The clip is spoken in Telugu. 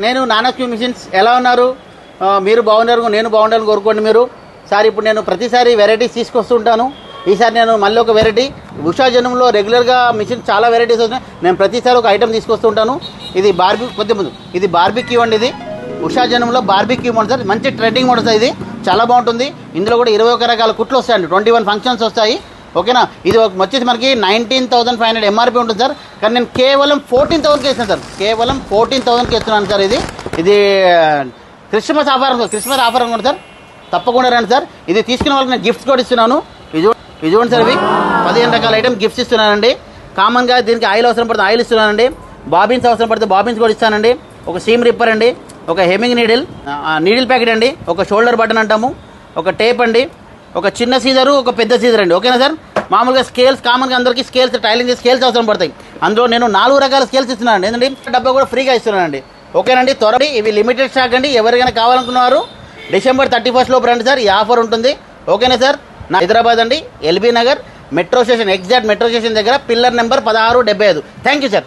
నేను నానక్యూ మిషన్స్ ఎలా ఉన్నారు? మీరు బాగున్నారు, నేను బాగుండాలని కోరుకోండి మీరు. సార్ ఇప్పుడు నేను ప్రతిసారి వెరైటీస్ తీసుకొస్తుంటాను. ఈసారి నేను మళ్ళీ ఒక వెరైటీ ఉషా జనంలో రెగ్యులర్గా మిషన్ చాలా వెరైటీస్ వస్తున్నాయి. నేను ప్రతిసారి ఒక ఐటమ్ తీసుకొస్తుంటాను. ఇది ఇది బార్బిక్యూ అండి. ఇది ఉషా జనంలో బార్బిక్యూ మోడల్ సార్. మంచి ట్రెండింగ్ మోడల్ సార్. ఇది చాలా బాగుంటుంది. ఇందులో కూడా 21 రకాల కుట్లు వస్తాయండి. 21 ఫంక్షన్స్ వస్తాయి. ఓకేనా? ఇది వచ్చేసి మనకి 19,500 ఎంఆర్పీ ఉంటుంది సార్. కానీ నేను కేవలం 14,000కి ఇస్తాను సార్. కేవలం 14,000కి ఇస్తున్నాను సార్. ఇది క్రిస్మస్ ఆఫర్ అనుకోండి సార్. తప్పకుండా రండి సార్. ఇది తీసుకున్న వాళ్ళకి నేను గిఫ్ట్స్ కూడా ఇస్తున్నాను. ఇది చూడండి సార్. ఇవి 15 రకాల ఐటమ్ గిఫ్ట్స్ ఇస్తున్నానండి. కామన్గా దీనికి ఆయిల్ అవసరం పడితే ఆయిల్ ఇస్తున్నానండి. బాబిన్స్ అవసరం పడితే బాబిన్స్ కూడా ఇస్తానండి. ఒక సీమ్ రిప్పర్ అండి, ఒక హెమ్మింగ్ నీడిల్ ప్యాకెట్ అండి, ఒక షోల్డర్ బటన్ అంటాము, ఒక టేప్ అండి, ఒక చిన్న సీజరు, ఒక పెద్ద సీజర్ అండి. ఓకేనా సార్? మామూలుగా స్కేల్స్ కామన్గా అందరికీ టైలింగ్ స్కేల్స్ అవసరం పడతాయి. అందులో నేను 4 రకాల స్కేల్స్ ఇస్తున్నానండి. ఎందుకంటే డబ్బా కూడా ఫ్రీగా ఇస్తున్నానండి. ఓకేనండి? త్వరగా ఇవి లిమిటెడ్ స్టాక్ అండి. ఎవరికైనా కావాలనుకున్నారు డిసెంబర్ 31 లోపు రండి సార్. ఈ ఆఫర్ ఉంటుంది. ఓకేనా సార్? నా హైదరాబాద్ అండి, LB Nagar exact metro station దగ్గర pillar number 1675. Thank you sir.